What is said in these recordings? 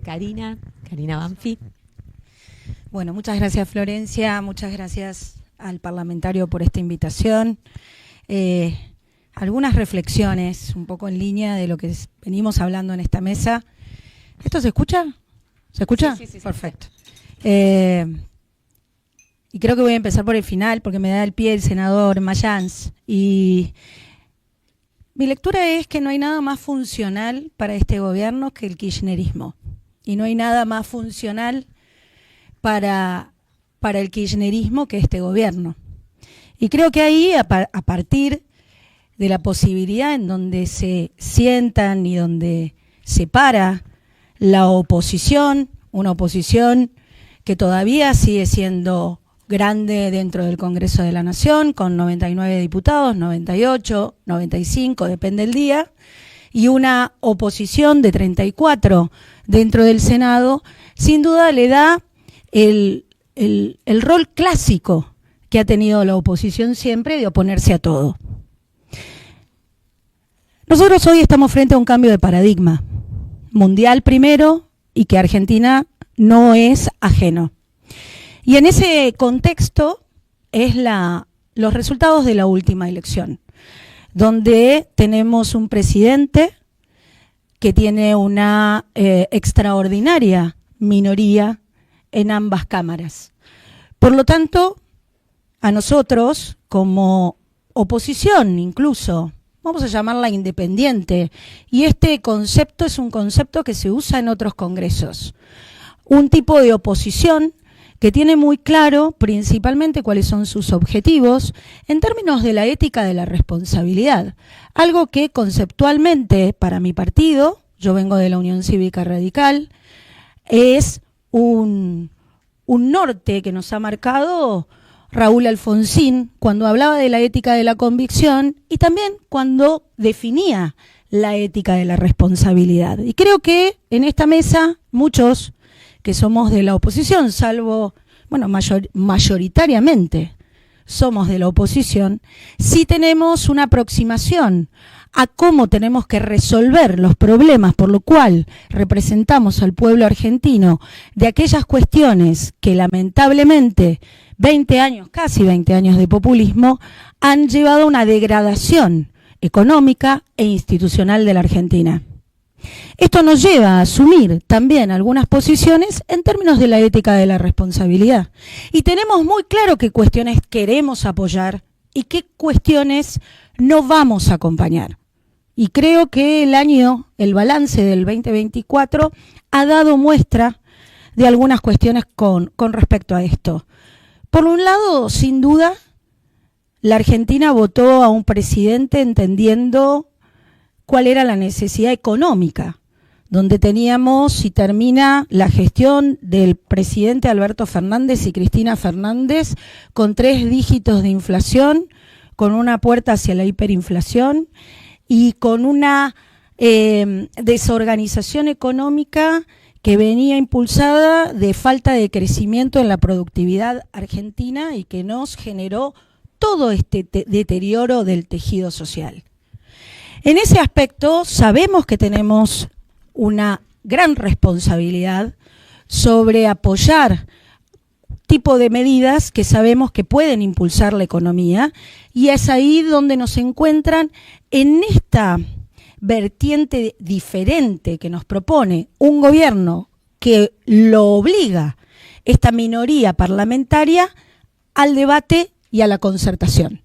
Karina Banfi. Bueno, muchas gracias Florencia, muchas gracias al parlamentario por esta invitación. Algunas reflexiones un poco en línea de lo que venimos hablando en esta mesa. ¿Esto se escucha? ¿Se escucha? Sí. Perfecto. Y creo que voy a empezar por el final porque me da el pie el senador Mayans. Y mi lectura es que no hay nada más funcional para este gobierno que el kirchnerismo. Y no hay nada más funcional para el kirchnerismo que este gobierno. Y creo que ahí, a partir de la posibilidad en donde se sientan y donde se para la oposición, una oposición que todavía sigue siendo grande dentro del Congreso de la Nación, con 99 diputados, 98, 95, depende del día, y una oposición de 34 dentro del Senado, sin duda le da el rol clásico que ha tenido la oposición siempre de oponerse a todo. Nosotros hoy estamos frente a un cambio de paradigma mundial primero y que Argentina no es ajeno. Y en ese contexto es los resultados de la última elección, donde tenemos un presidente que tiene una extraordinaria minoría en ambas cámaras. Por lo tanto, a nosotros, como oposición incluso, vamos a llamarla independiente, y este concepto es un concepto que se usa en otros congresos. Un tipo de oposición que tiene muy claro principalmente cuáles son sus objetivos en términos de la ética de la responsabilidad. Algo que conceptualmente para mi partido, yo vengo de la Unión Cívica Radical, es un norte que nos ha marcado Raúl Alfonsín cuando hablaba de la ética de la convicción y también cuando definía la ética de la responsabilidad. Y creo que en esta mesa muchos que somos de la oposición, salvo, bueno, mayoritariamente somos de la oposición, sí tenemos una aproximación a cómo tenemos que resolver los problemas por lo cual representamos al pueblo argentino de aquellas cuestiones que lamentablemente 20 años, casi 20 años de populismo han llevado a una degradación económica e institucional de la Argentina. Esto nos lleva a asumir también algunas posiciones en términos de la ética de la responsabilidad. Y tenemos muy claro qué cuestiones queremos apoyar y qué cuestiones no vamos a acompañar. Y creo que el balance del 2024 ha dado muestra de algunas cuestiones con respecto a esto. Por un lado, sin duda, la Argentina votó a un presidente entendiendo cuál era la necesidad económica, donde teníamos y termina la gestión del presidente Alberto Fernández y Cristina Fernández con 3 dígitos de inflación, con una puerta hacia la hiperinflación y con una desorganización económica que venía impulsada de falta de crecimiento en la productividad argentina y que nos generó todo este deterioro del tejido social. En ese aspecto sabemos que tenemos una gran responsabilidad sobre apoyar tipo de medidas que sabemos que pueden impulsar la economía y es ahí donde nos encuentran en esta vertiente diferente que nos propone un gobierno que lo obliga esta minoría parlamentaria al debate y a la concertación.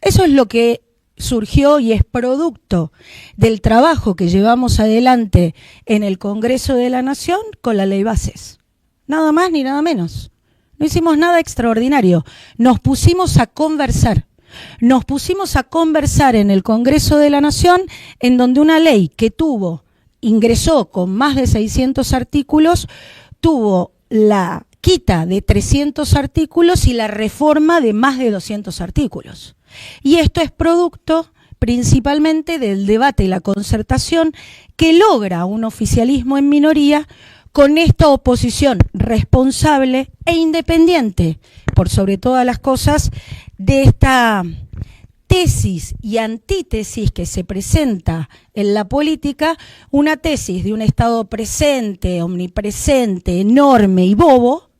Eso es lo que surgió y es producto del trabajo que llevamos adelante en el Congreso de la Nación con la Ley Bases. Nada más ni nada menos. No hicimos nada extraordinario. Nos pusimos a conversar. Nos pusimos a conversar en el Congreso de la Nación, en donde una ley que ingresó con más de 600 artículos, tuvo la quita de 300 artículos y la reforma de más de 200 artículos. Y esto es producto principalmente del debate y la concertación que logra un oficialismo en minoría con esta oposición responsable e independiente, por sobre todas las cosas, de esta tesis y antítesis que se presenta en la política, una tesis de un Estado presente, omnipresente, enorme y bobo,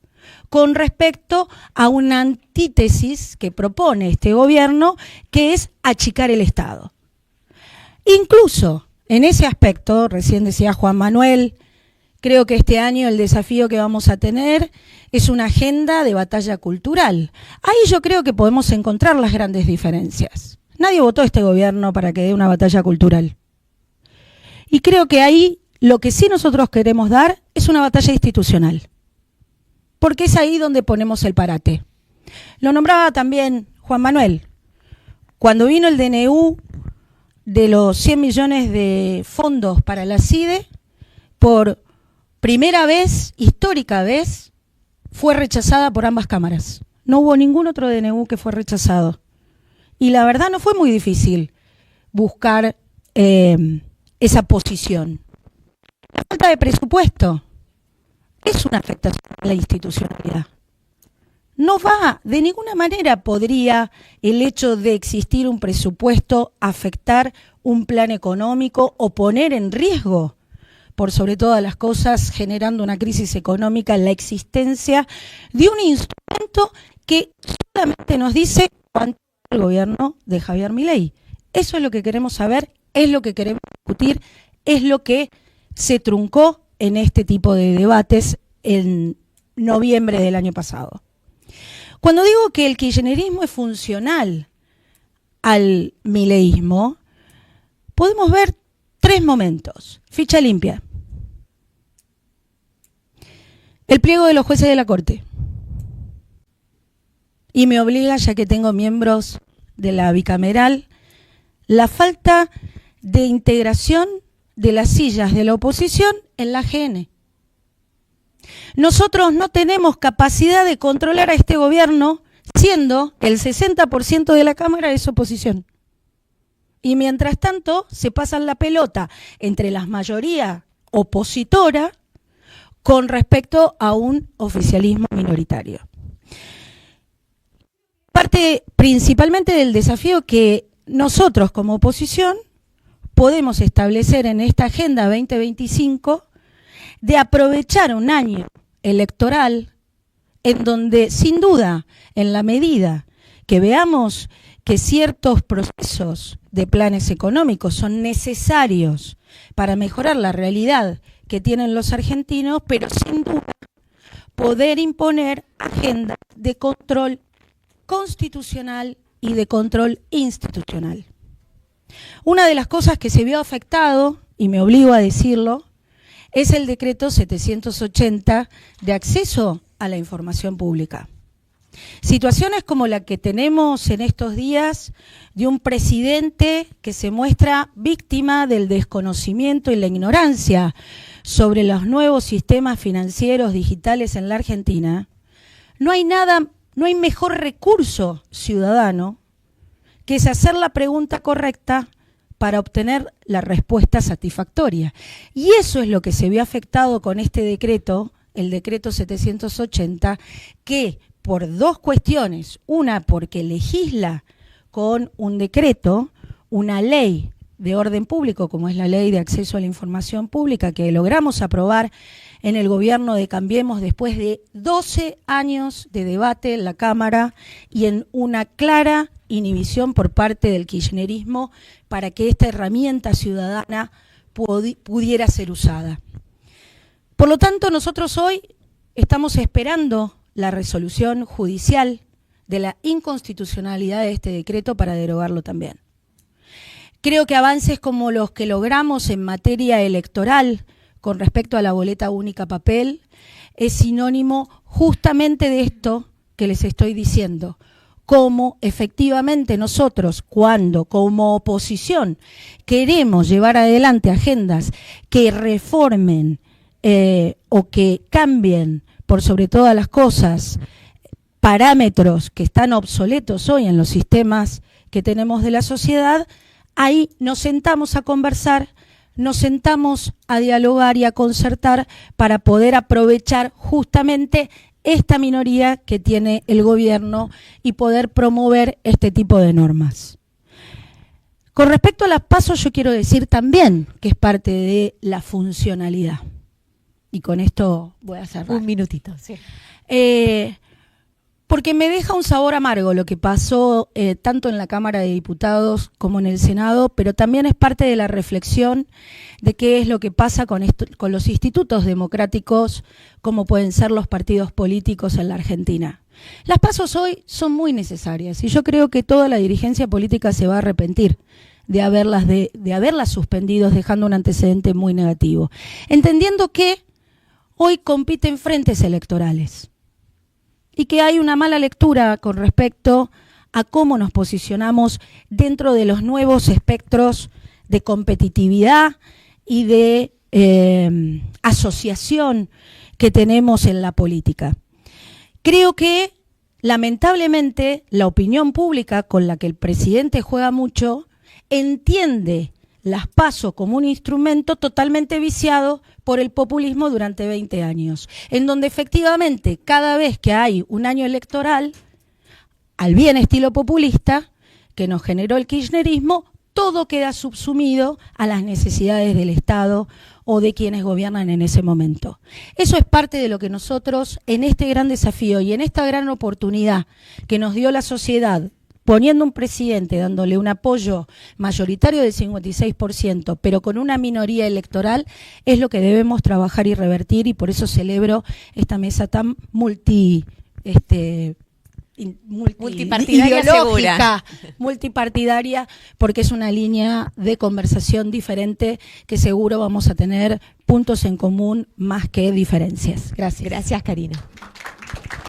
con respecto a una antítesis que propone este gobierno, que es achicar el Estado. Incluso en ese aspecto, recién decía Juan Manuel, creo que este año el desafío que vamos a tener es una agenda de batalla cultural. Ahí yo creo que podemos encontrar las grandes diferencias. Nadie votó a este gobierno para que dé una batalla cultural. Y creo que ahí lo que sí nosotros queremos dar es una batalla institucional. Porque es ahí donde ponemos el parate. Lo nombraba también Juan Manuel. Cuando vino el DNU de los 100 millones de fondos para la CIDE, por primera vez, histórica vez, fue rechazada por ambas cámaras. No hubo ningún otro DNU que fue rechazado. Y la verdad no fue muy difícil buscar esa posición. La falta de presupuesto es una afectación a la institucionalidad. No va, de ninguna manera podría el hecho de existir un presupuesto afectar un plan económico o poner en riesgo, por sobre todas las cosas, generando una crisis económica, la existencia de un instrumento que solamente nos dice cuánto es el gobierno de Javier Milei. Eso es lo que queremos saber, es lo que queremos discutir, es lo que se truncó en este tipo de debates en noviembre del año pasado. Cuando digo que el kirchnerismo es funcional al mileísmo, podemos ver tres momentos. Ficha limpia. El pliego de los jueces de la Corte. Y me obliga, ya que tengo miembros de la bicameral, la falta de integración de las sillas de la oposición en la AGN. Nosotros no tenemos capacidad de controlar a este gobierno, siendo el 60% de la Cámara es oposición. Y mientras tanto se pasan la pelota entre las mayorías opositora con respecto a un oficialismo minoritario. Parte principalmente del desafío que nosotros como oposición podemos establecer en esta Agenda 2025 de aprovechar un año electoral en donde, sin duda, en la medida que veamos que ciertos procesos de planes económicos son necesarios para mejorar la realidad que tienen los argentinos, pero sin duda poder imponer agendas de control constitucional y de control institucional. Una de las cosas que se vio afectado, y me obligo a decirlo, es el decreto 780 de acceso a la información pública. Situaciones como la que tenemos en estos días de un presidente que se muestra víctima del desconocimiento y la ignorancia sobre los nuevos sistemas financieros digitales en la Argentina, no hay mejor recurso ciudadano que es hacer la pregunta correcta para obtener la respuesta satisfactoria. Y eso es lo que se vio afectado con este decreto, el decreto 780, que por dos cuestiones, una porque legisla con un decreto, una ley de orden público, como es la ley de acceso a la información pública, que logramos aprobar en el gobierno de Cambiemos después de 12 años de debate en la Cámara y en una clara inhibición por parte del kirchnerismo para que esta herramienta ciudadana pudiera ser usada. Por lo tanto, nosotros hoy estamos esperando la resolución judicial de la inconstitucionalidad de este decreto para derogarlo también. Creo que avances como los que logramos en materia electoral con respecto a la boleta única papel es sinónimo justamente de esto que les estoy diciendo. Cómo efectivamente nosotros, cuando como oposición queremos llevar adelante agendas que reformen o que cambien por sobre todas las cosas parámetros que están obsoletos hoy en los sistemas que tenemos de la sociedad, ahí nos sentamos a conversar, nos sentamos a dialogar y a concertar para poder aprovechar justamente esta minoría que tiene el gobierno y poder promover este tipo de normas. Con respecto a las PASO, yo quiero decir también que es parte de la funcionalidad. Y con esto voy a cerrar. Un minutito, sí. Porque me deja un sabor amargo lo que pasó tanto en la Cámara de Diputados como en el Senado, pero también es parte de la reflexión de qué es lo que pasa con los institutos democráticos, como pueden ser los partidos políticos en la Argentina. Las PASO hoy son muy necesarias y yo creo que toda la dirigencia política se va a arrepentir de haberlas suspendido, dejando un antecedente muy negativo. Entendiendo que hoy compiten frentes electorales y que hay una mala lectura con respecto a cómo nos posicionamos dentro de los nuevos espectros de competitividad y de asociación que tenemos en la política. Creo que, lamentablemente, la opinión pública con la que el presidente juega mucho entiende las PASO como un instrumento totalmente viciado por el populismo durante 20 años, en donde efectivamente cada vez que hay un año electoral, al bien estilo populista, que nos generó el kirchnerismo, todo queda subsumido a las necesidades del Estado o de quienes gobiernan en ese momento. Eso es parte de lo que nosotros, en este gran desafío y en esta gran oportunidad que nos dio la sociedad, poniendo un presidente, dándole un apoyo mayoritario del 56%, pero con una minoría electoral, es lo que debemos trabajar y revertir, y por eso celebro esta mesa tan multipartidaria, ideológica, multipartidaria, porque es una línea de conversación diferente que seguro vamos a tener puntos en común más que diferencias. Gracias. Gracias, Karina.